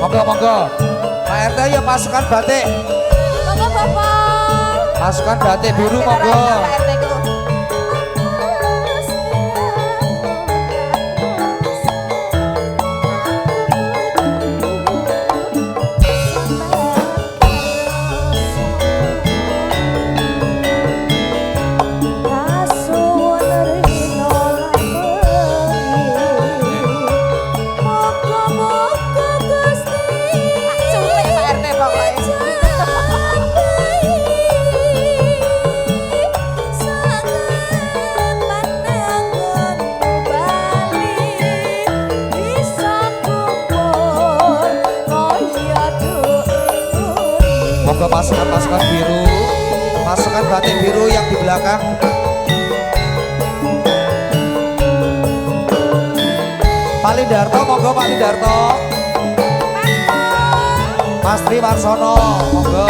Monggo monggo. Pak RT ya pasukan batik. Monggo Bapak. Pasukan batik biru monggo. Pak RT ku. Monggo pasukan biru, pasukan batik biru yang di belakang. Pak Lidarto, monggo Pak Lidarto. Mas Tri Warsono, monggo.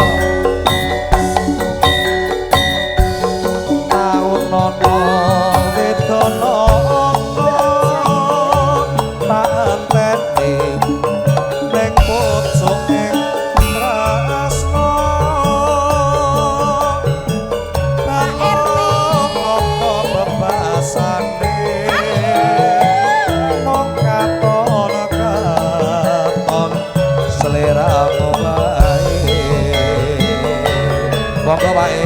Taun nono wedono tak enteni ning pojok ing monggo wae.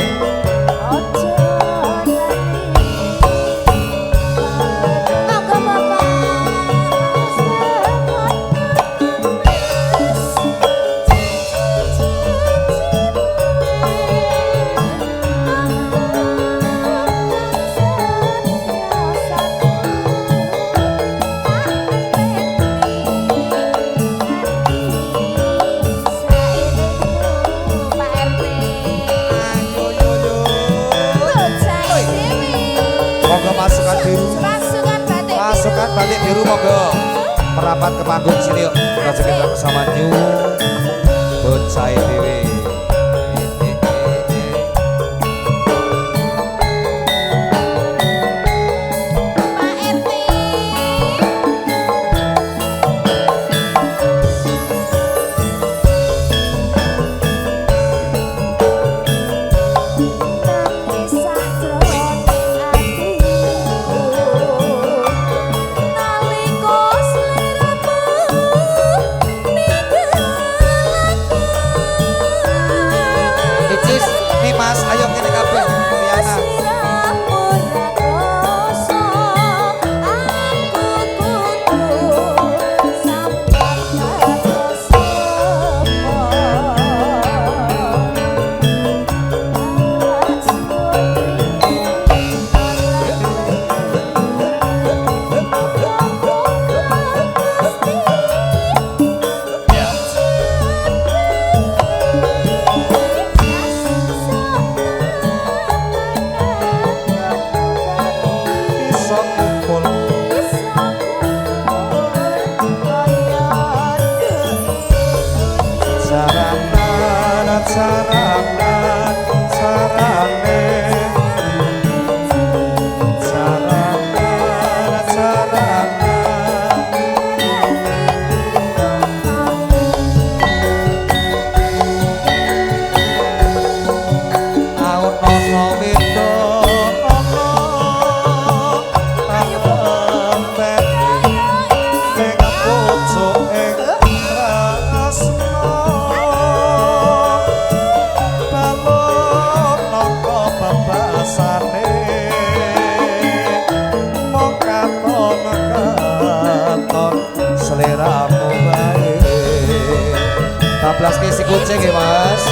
Pasukan batik biru monggo merapat ke panggung sini yuk. Kita kita bersama New Bonsai Dewi. Mas, ayo kene kabeh Riana. Seleramu baik. 14 kisi kucing ya Mas.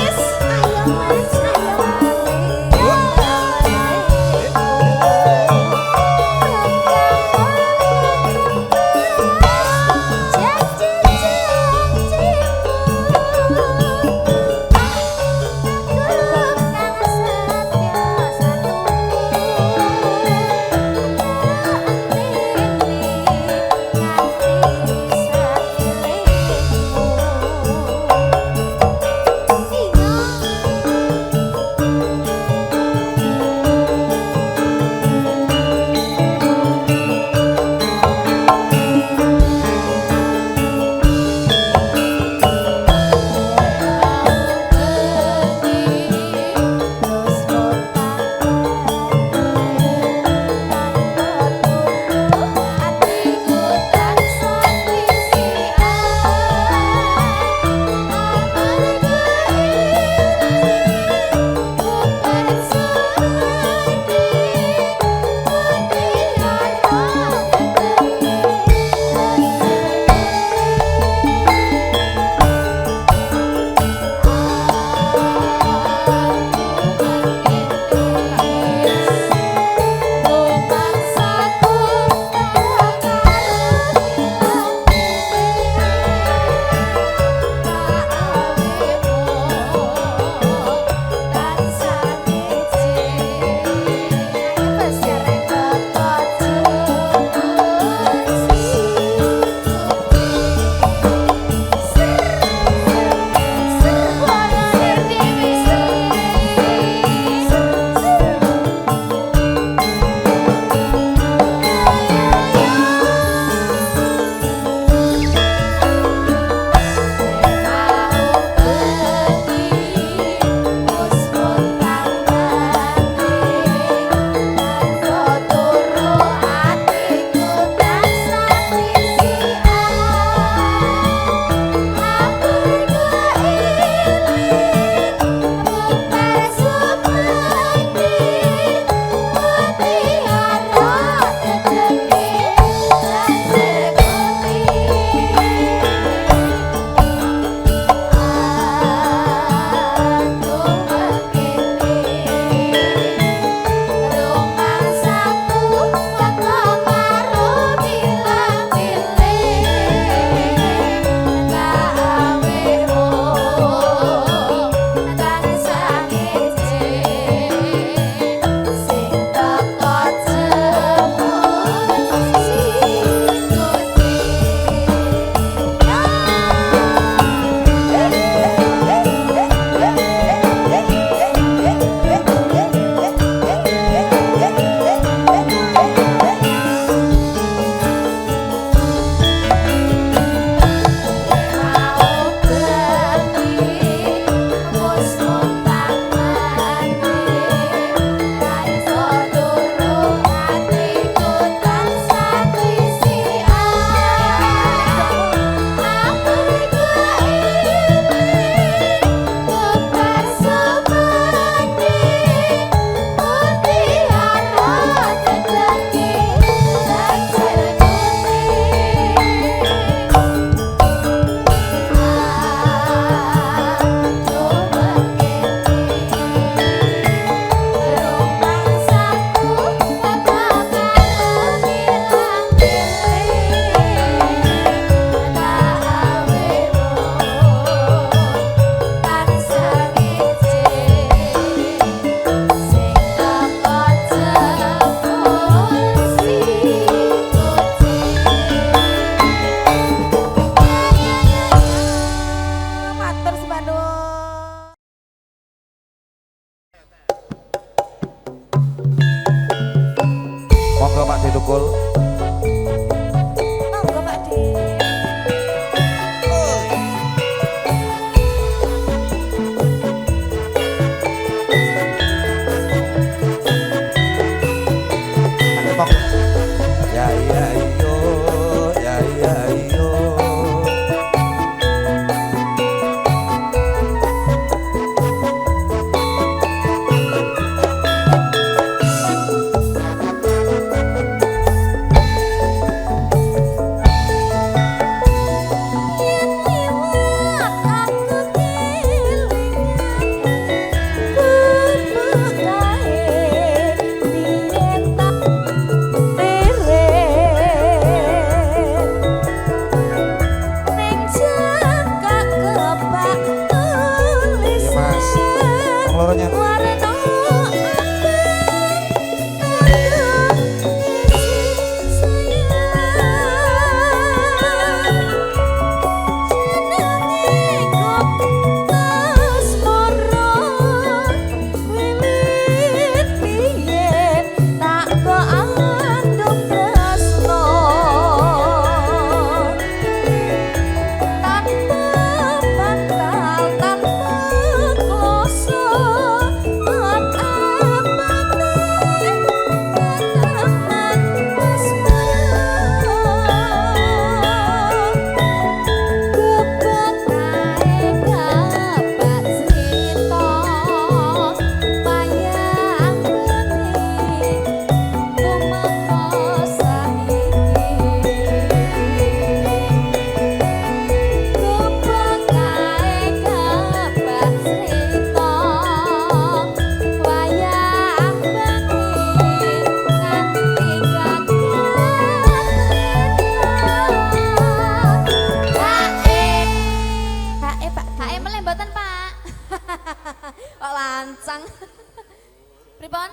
Pripun?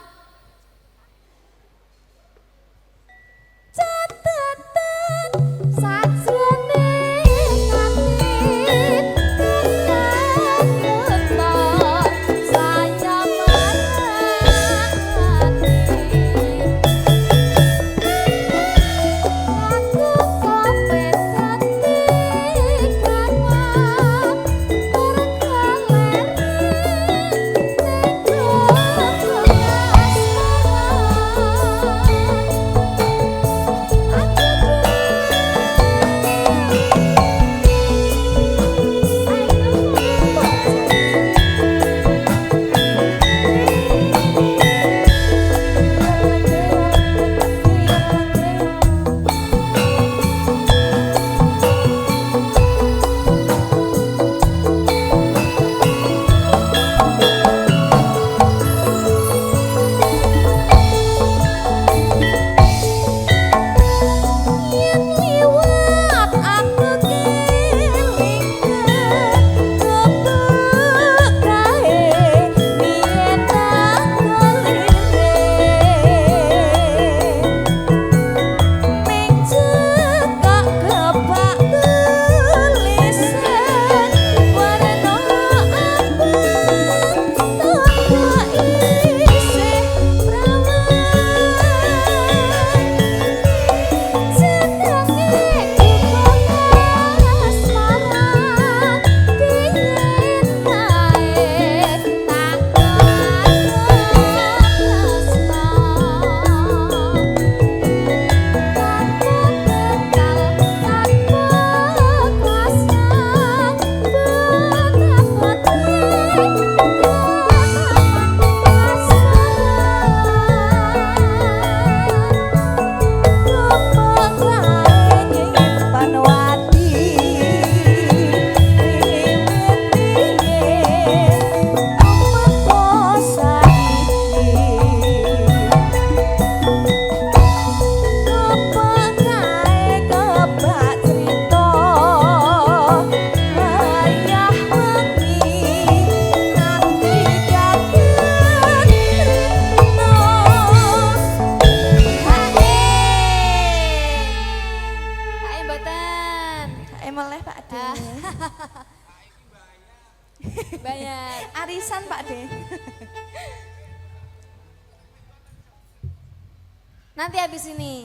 Catatan sajrone ati keton saya marani aku kopet ati kawa Bayar. Arisan Pak De. Nanti habis ini.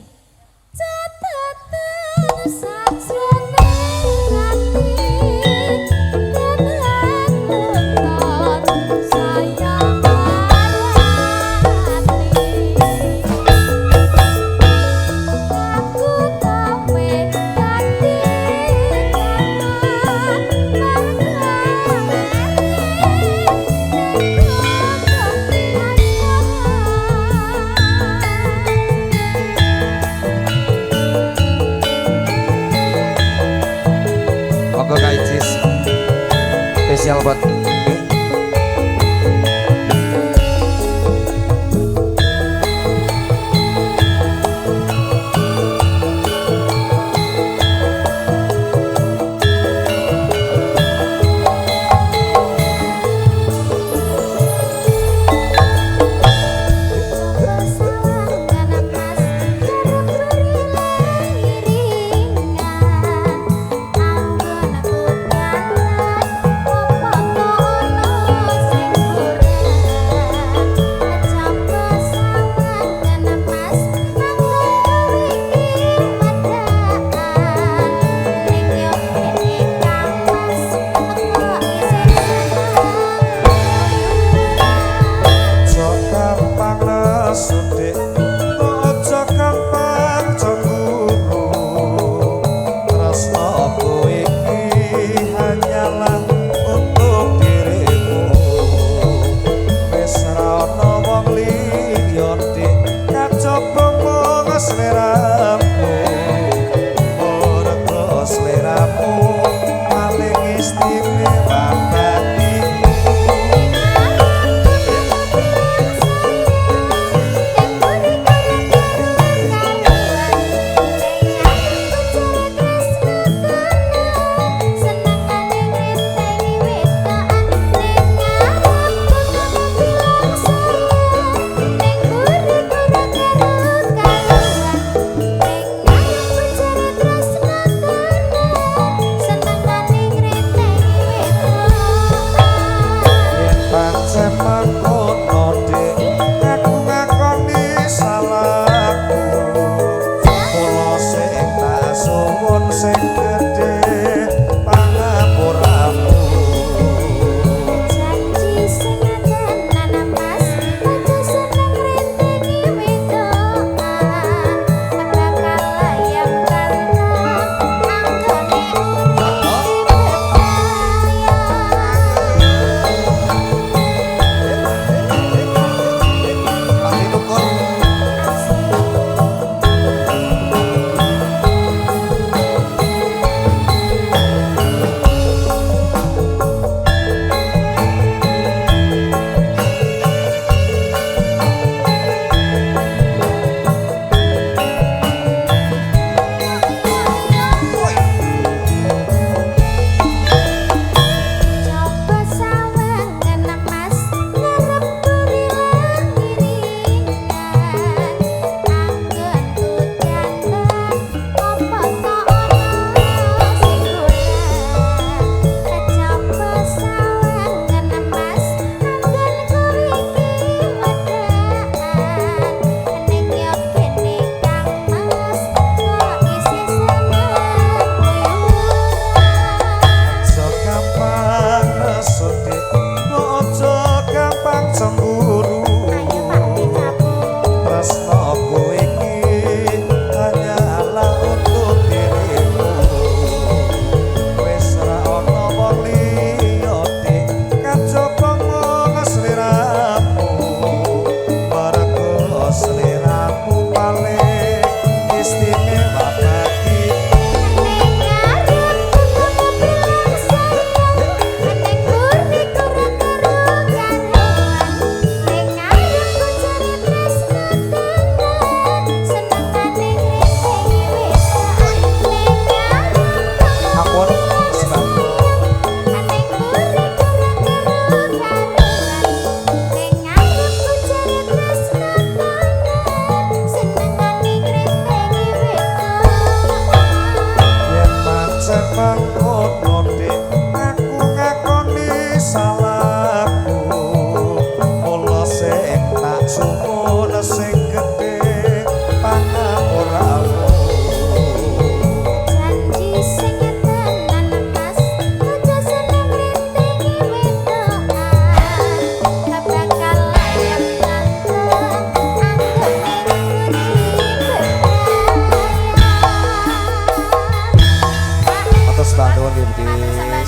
Catatan sajrone ati keton saya marani aku kopet ati Monggo Kak Icis spesial buat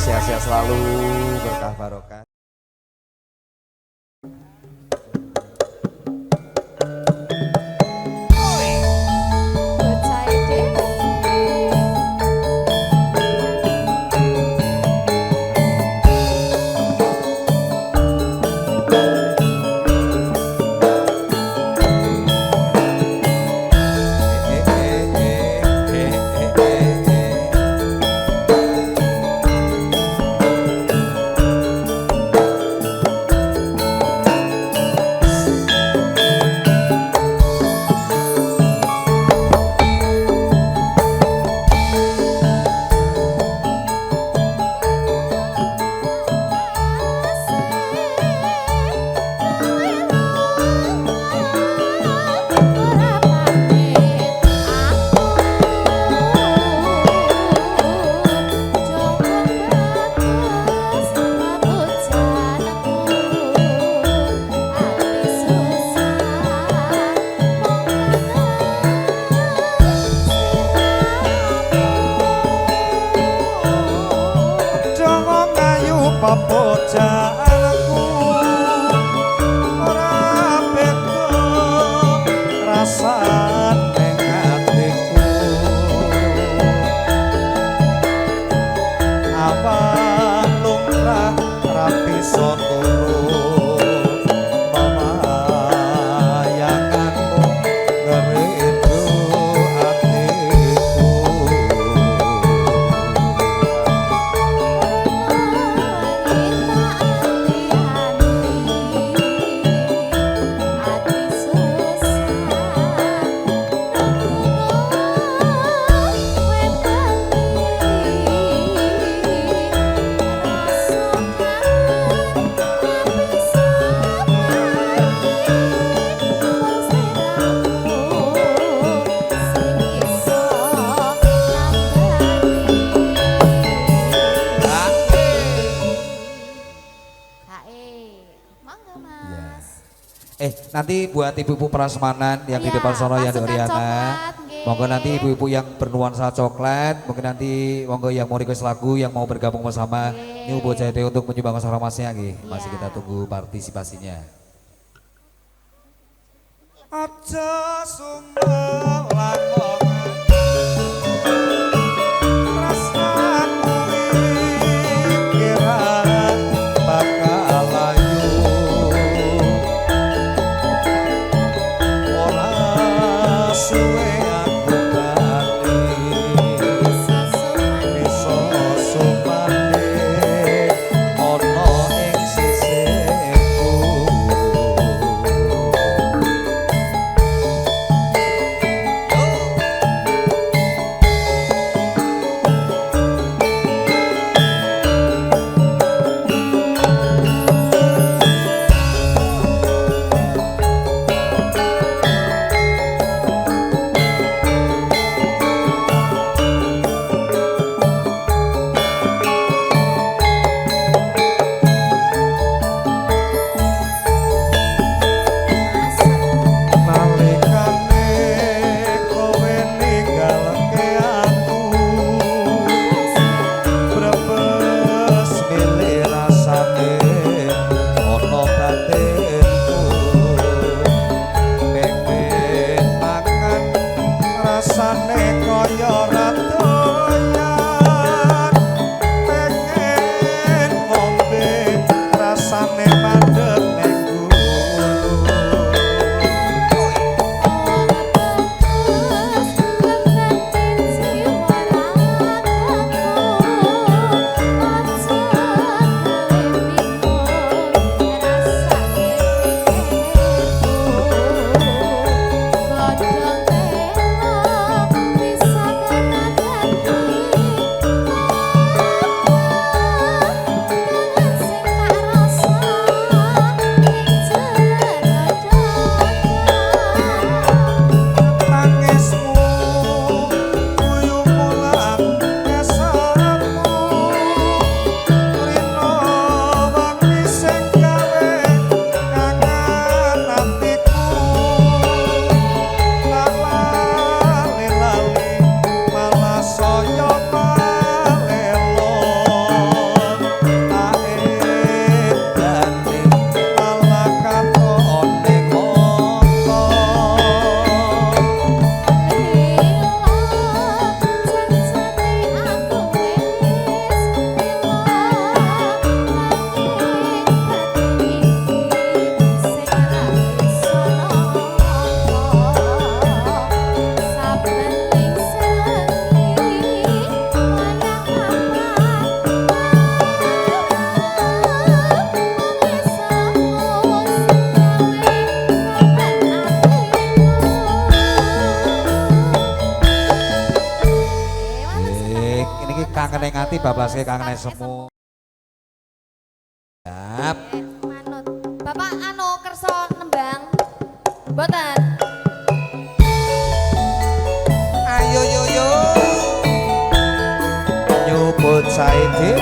sehat-sehat selalu, berkah barokah. Bocah ide. Jangan ngayu papojaanku ora beda rasane atiku awan lumrah rapi turun mamayanganmu ngeridu atiku. Nanti buat ibu-ibu prasmanan yang di Iya, depan sono yang di pasukan Oriana, coklat, nggih. monggo nanti ibu-ibu yang bernuansa coklat, mungkin nanti monggo yang mau request lagu yang mau bergabung bersama New Bocah Ide untuk menyumbang masnya nggih. Masih Iya. kita tunggu partisipasinya. Aja sumbang lakongan rasaku kira bakal layu ora suwe aku bali bisa sumane ana ing sisihku. ngerti bablasnya kangen semu. Yap. Manut. Bapak anu kerso nembang. Mboten. Ayo yo yo. Nyubut saiki.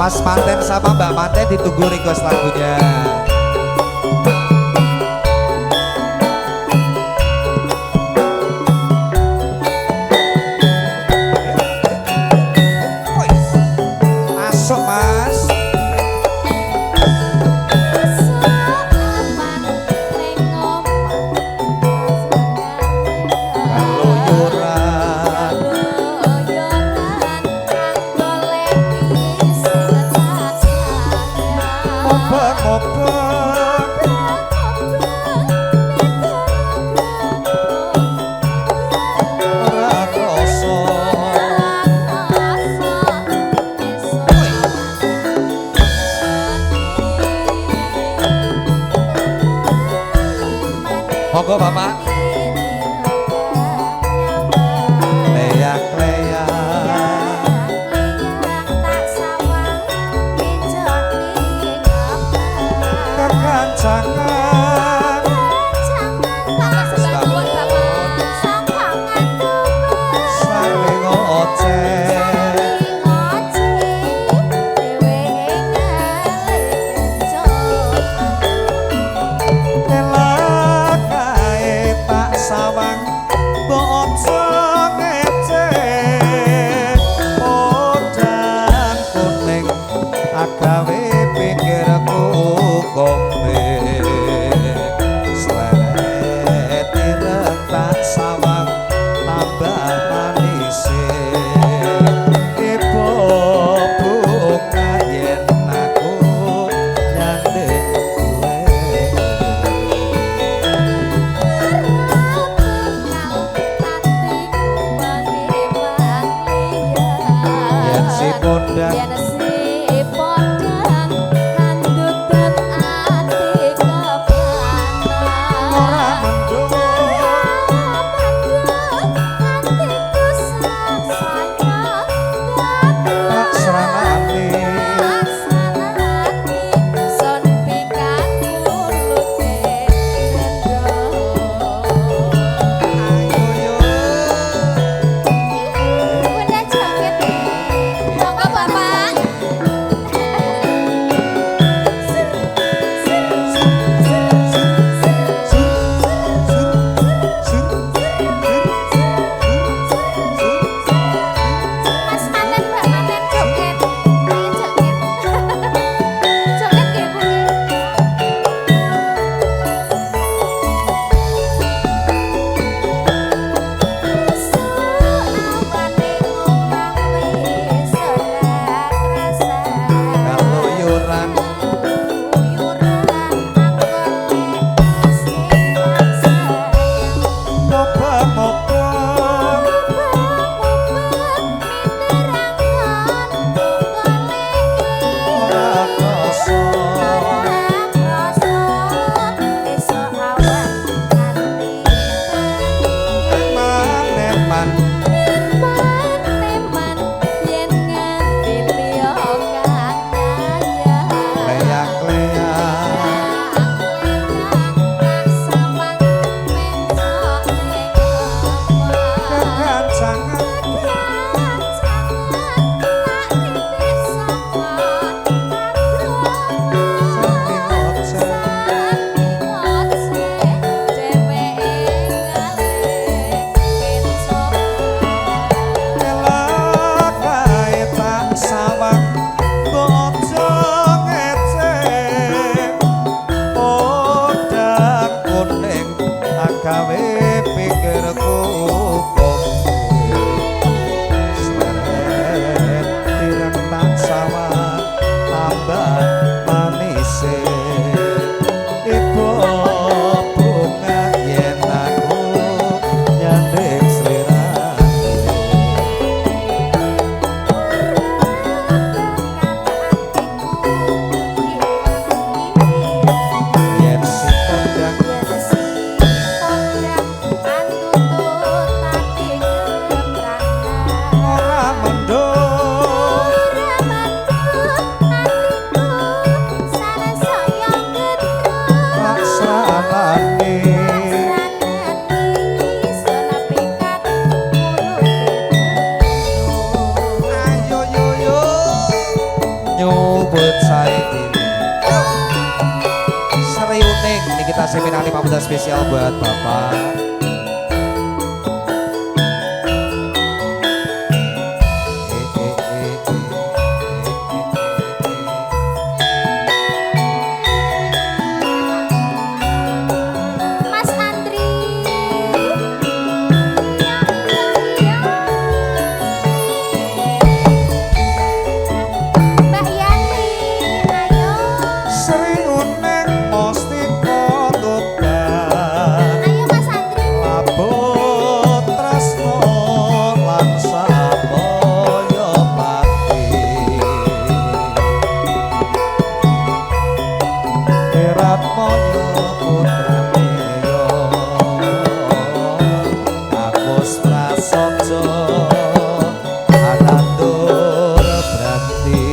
Mas Manten sama Mbak Manten ditunggu request lagunya. Masuk Mas. Monggo Bapak. Leyak-leyak kekancangan saling ngoceh sawang bocah ngeceh podang kuning agawe pikirku komik sleret ireng tak sawang tambah manise ibu bunga yen aku nyanding si podang kandutan ati kepana ora mendung hatiku sasaya tak serangane laksanati son pikaku lute ayo yo Bunda joget monggo Bapak Mas Manten Mbak Manten joget ayo joget joget nggih Bu kaluyuran moga-moga ora krasa eman-eman leyak-leyak kekancangan saling ngoceh elakae tak sawang bocah ngeceh podang kuning agawe pikirku komik sleret ireng tak sawang tambah manise ibu bunga yen aku nyanding sliramu yen spesial buat Bapak. Mas Andri. Mbak Yani, ayo. Sri unek mesti kotoban Ayo Mas Andri. labut tresno lan sapoyo pati Wirat moyo putrane yo Agus Prasojo Anandur Branti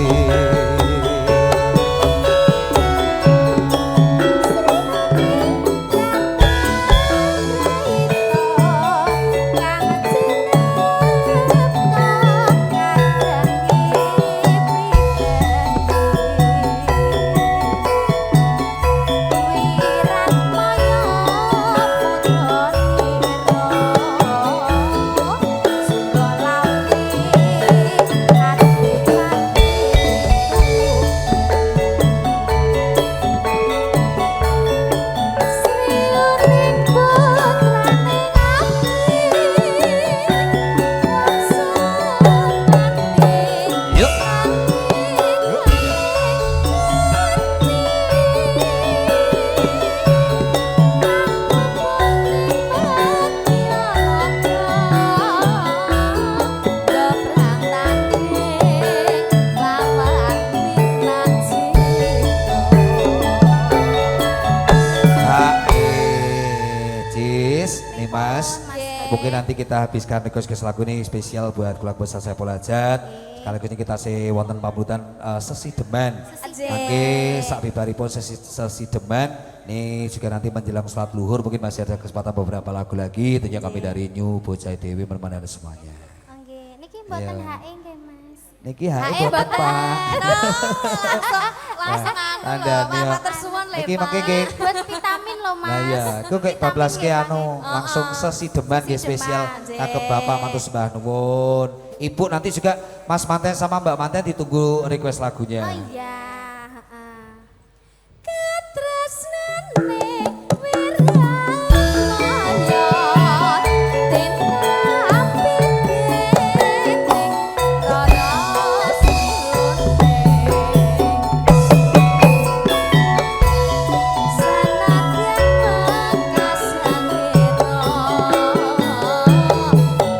Yuk. Cis, nih Mas. Mungkin nanti kita habiskan request lagu ini spesial buat keluarga besar saya Polajat. Sekaligus ini kita wonten pambutan sesi deman. Oke, sak bibaripun sesi deman. Nih juga nanti menjelang sholat luhur mungkin masih ada kesempatan beberapa lagu lagi. Tentunya kami dari New Bocah Dewi menemani semuanya. Nggih, niki mboten Iya. HE nggih Mas. Niki hae buat Pak. Langsung Anda nih. tersuwun le. Niki mangke nggih. Buat vitamin loh Mas. Nah iya, aku kayak bablas ke anu langsung sesi deman Sesi ya spesial deman, kagem Jeng. Bapak mantu sembah nuwun. Ibu nanti juga Mas Manten sama Mbak Manten ditunggu request lagunya. Oh iya, heeh. Katresnane wiraya tinapitene rara sunting sanadyan bekas angira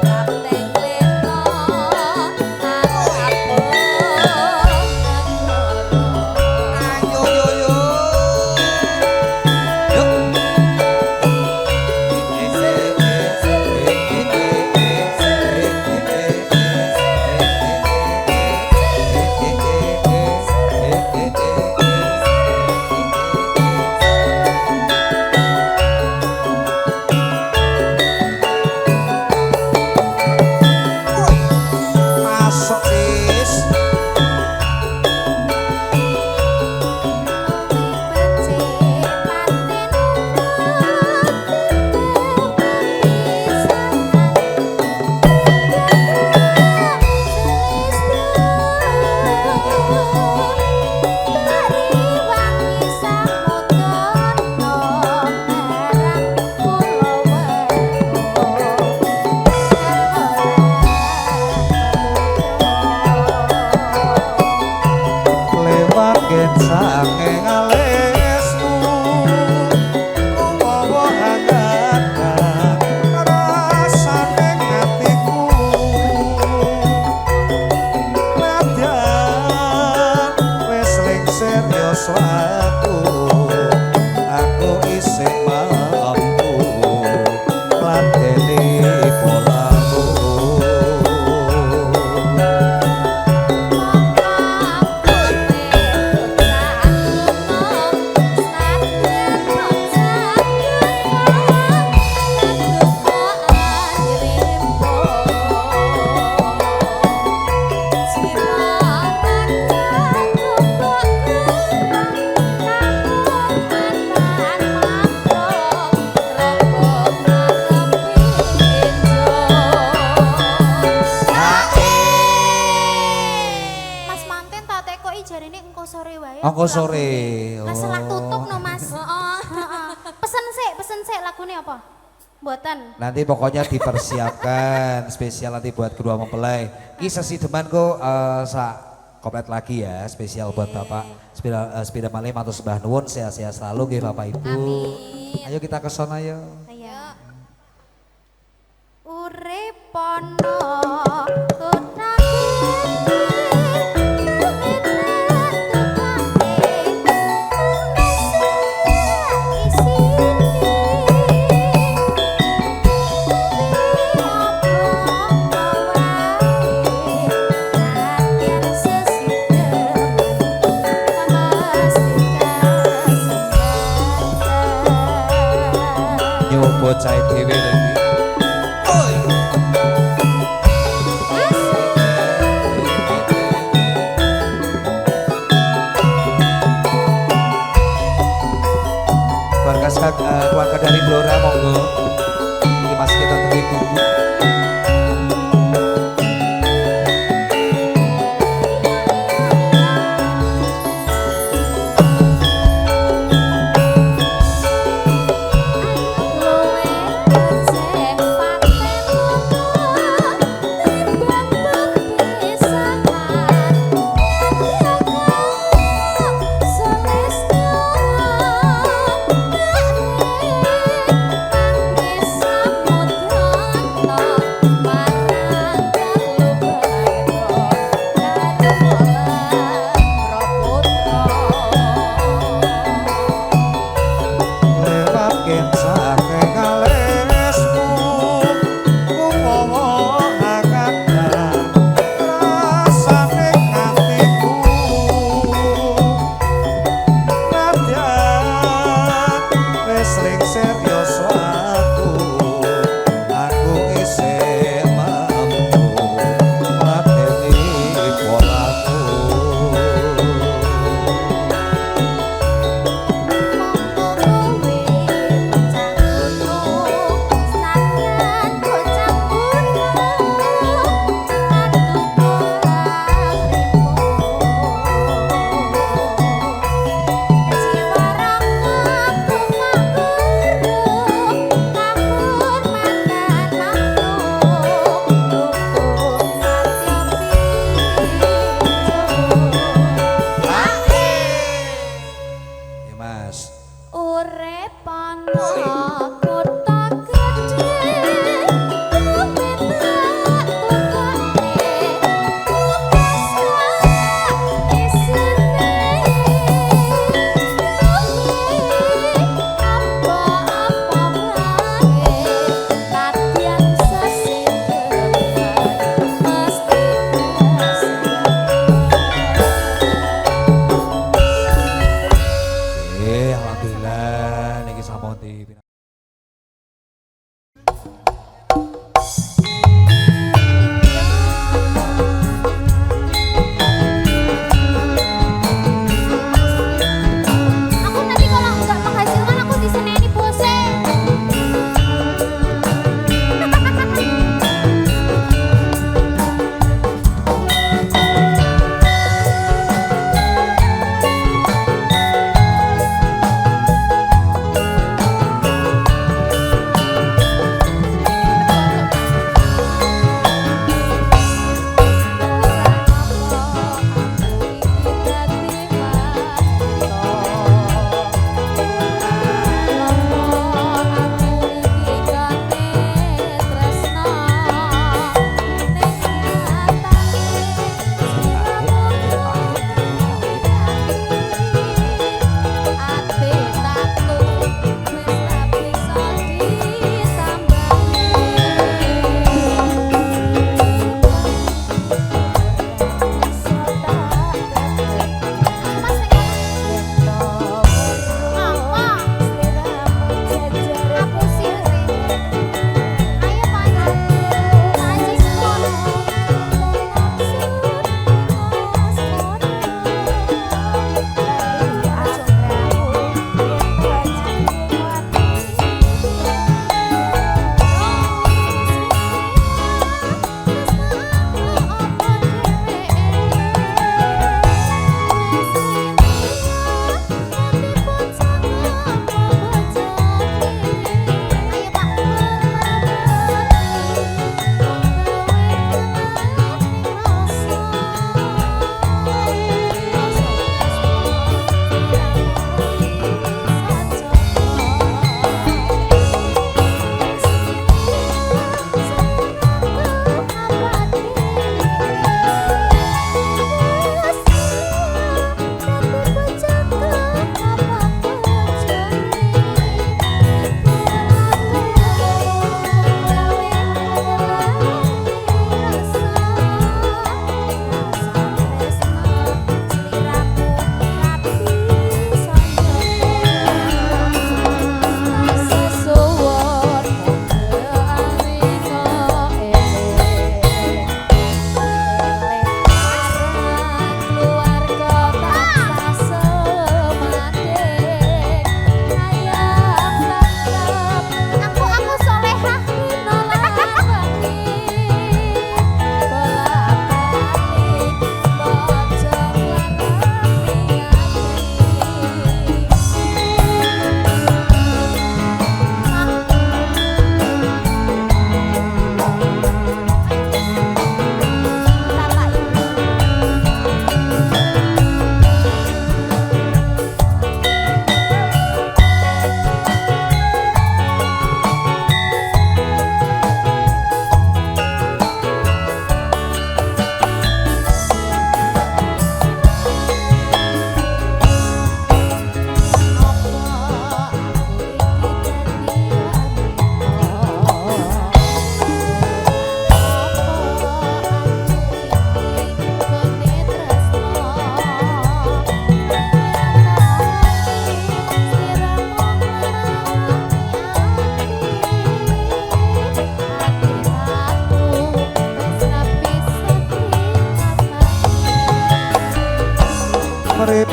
kapteng lena arep Angko sore. Masalah Oh. tutup no Mas. Heeh. Pesen sik lagune apa? Mboten. Nanti pokoknya dipersiapkan spesial nanti buat kedua mempelai. Ki sesi deman kok sak komplit lagi ya spesial buat Bapak sepeda malih matur sembah nuwun sehat-sehat selalu nggih Bapak Ibu. Amin. Ayo kita ke sono ayo. Ayo. Urip ana kotaku Nyoba cai dhewe lho iki. Oi. Keluarga dari Blora monggo. Iki Mas kita tunggu ibu. Selesnya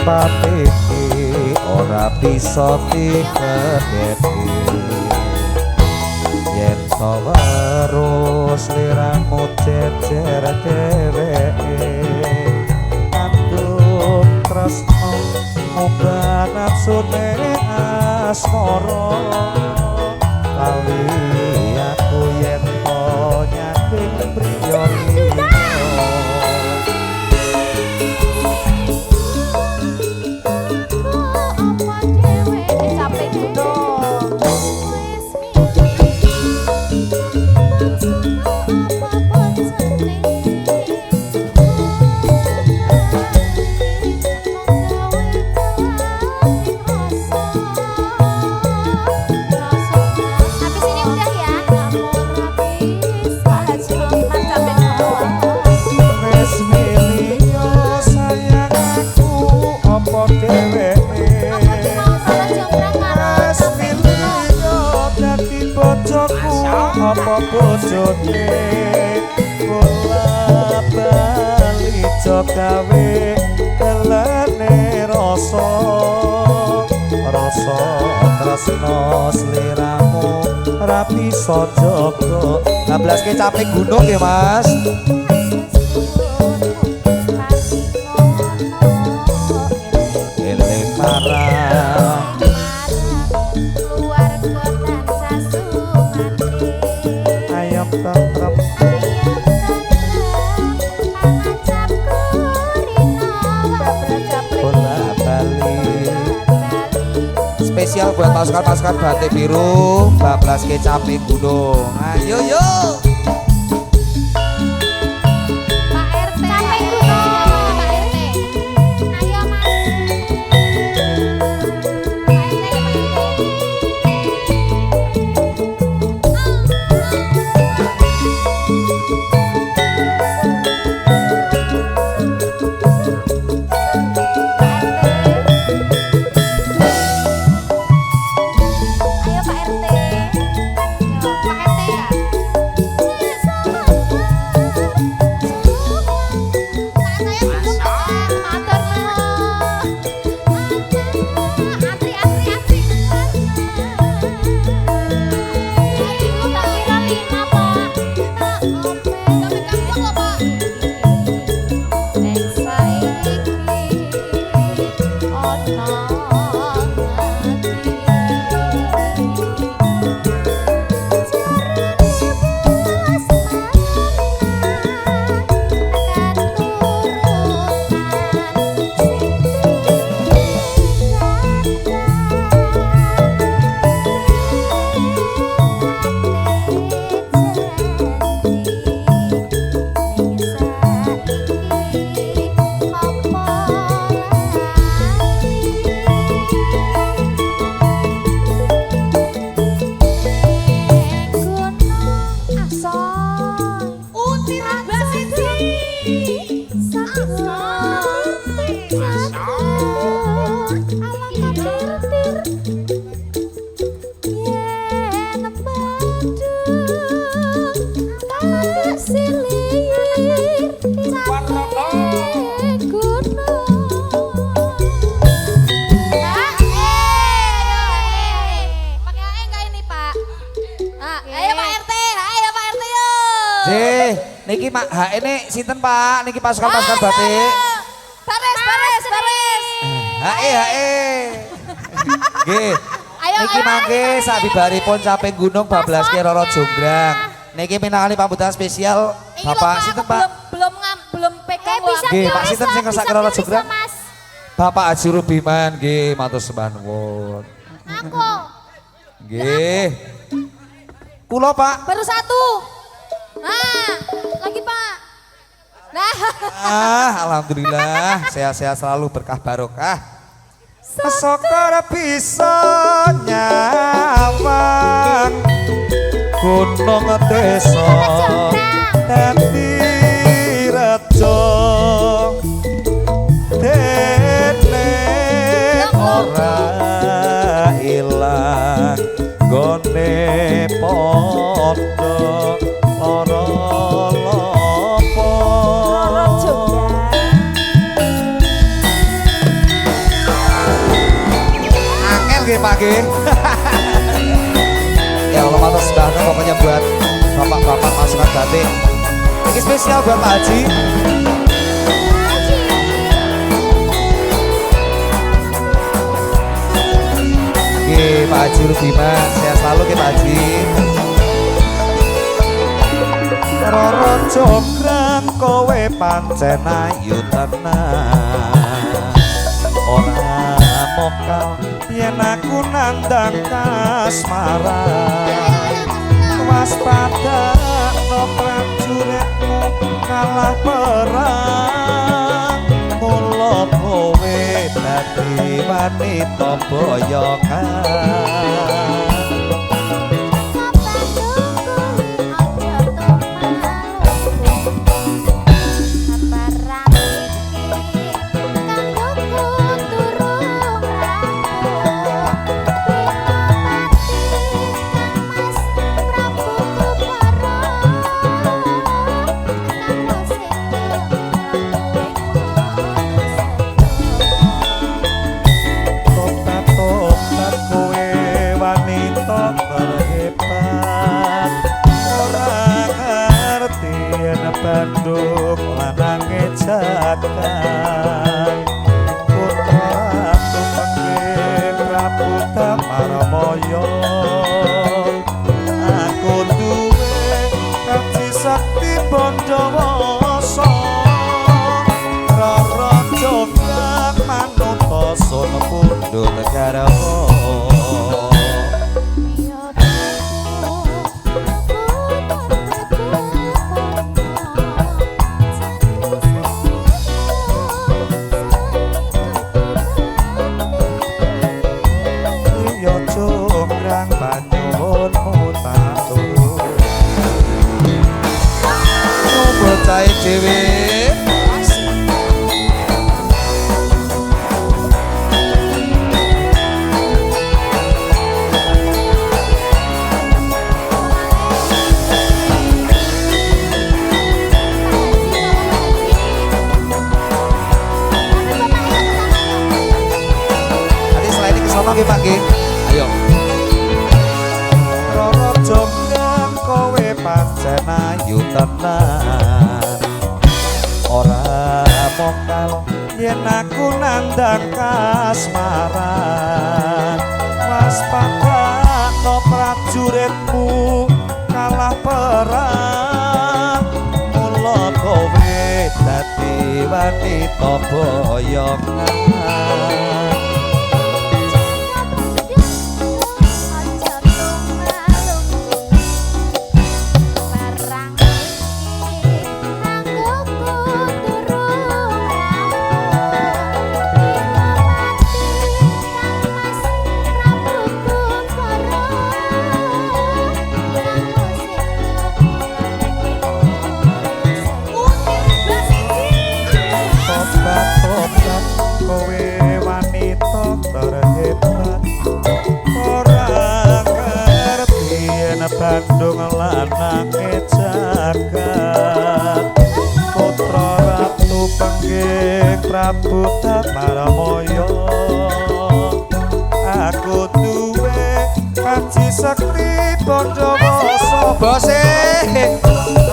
pati ora bisa dikendheki yen to terus liramu jejer dheweke anduk tresno ngubah nafsune asmara lali aku yen to nyating priyon apa bojone kula bali jogawe kelane rasa tresno sliramu ra bisa jaga 12 ke capek gunung ya Mas eling marang spesial buat pasukan batik biru 12 kecapi gunung ayo yuk Pak RT capek gunung Pak RT ayo Mas niki Mak HE ini sinten Pak niki pasukan batik baris HE nggih niki mangke sabibaripun caping gunung 12 ke Roro Jonggrang niki minangkani pambutan spesial Bapak sinten Pak belum pegang nggih Pak sinten sing ngersake Roro Jonggrang Bapak Haji Rubiman nggih matur sembah nuwun aku nggih kula Pak baru satu nah lagi Pak nah alhamdulillah sehat-sehat selalu berkah barokah sokor bisa nyawang gunung desa dadi rejo dene ora ilang gone podo ora lopo nggih. Ya Allah matur sembahna pokoknya buat bapak-bapak pasukan batik. Ini spesial buat Pak Haji. Oke, Pak Haji Rubiman, sehat selalu ke Pak Haji. Roro jograng kowe pancen ayu tenan. Ora mokal yen aku nandang kasmaran. Waspada no prajuritmu kalah perang. Mula kowe dadi wanita boyongan. Bandung lanange jagat putra ratu pengen Prabu Damarmaya aku duwe kaji sakti Pandawasa Rara jograk manuta sun pundhut Garawa. Bocah dhewe Tadi selain ini kesana nggih Pak nggih. Ayo. Roro jonggrang kowe pancen ayu tenan. Ora mokal yen aku nandang kasmaran. Waspada no prajuritmu kalah perang. Mula kowe dadi wanita boyongan. Bandung lanange jagat putra ratu pengging Prabu Damarmaya aku duwe kaji sakti Pandawasa bose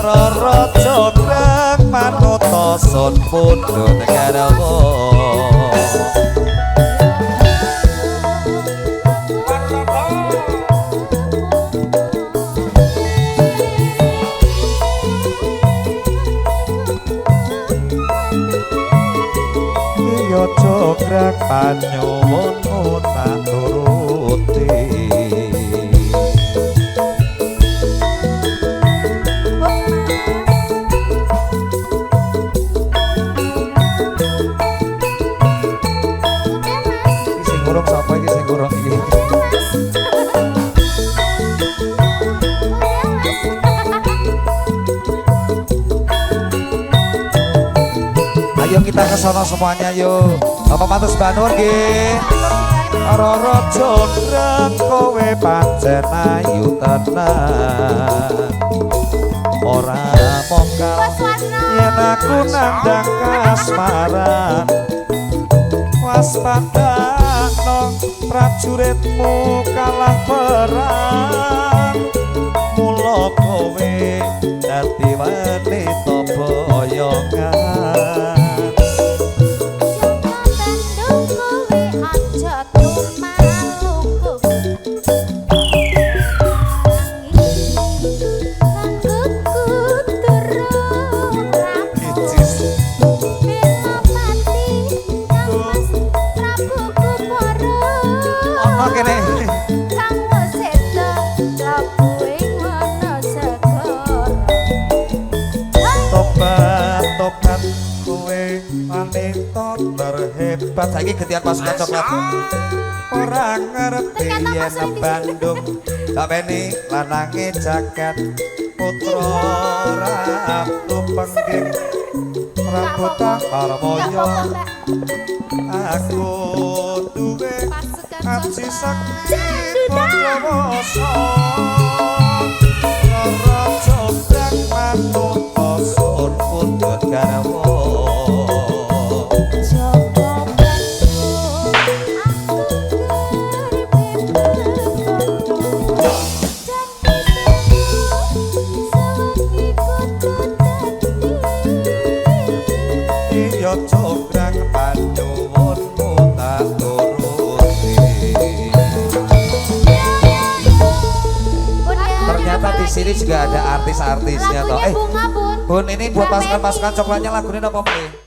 Rara jograng manuta sun pundhut Garawa. Jograk panyuwunmu tak turuti. Iki sing ngurung sapa iki sing ngurung iki? Ayo kita ke sana semuanya yuk. Bapak matur sembah nggih. Rara jograng kowe pancen ayu tenan. Ora mokal yen aku nandang kasmaran. Waspada no prajuritmu kalah perang mula kowe dadi wanita boyongan Bandung kowe aja tumaluku tobat kowe wanita terhebat saiki getian pasukan coklat ora ngerti yen Bandung kapeni lanange jagat putra ratu pengging rambutan parmoyo aku duwe aji sakti Bondowoso raja brang manut sun pundhut garwa yo congkrang panyuwunmu tak turuti. Ternyata di sini juga ada artis-artisnya toh. Bunga, Bun. Bun ini buat pasukan-pasukan coklatnya lagunya apa nih?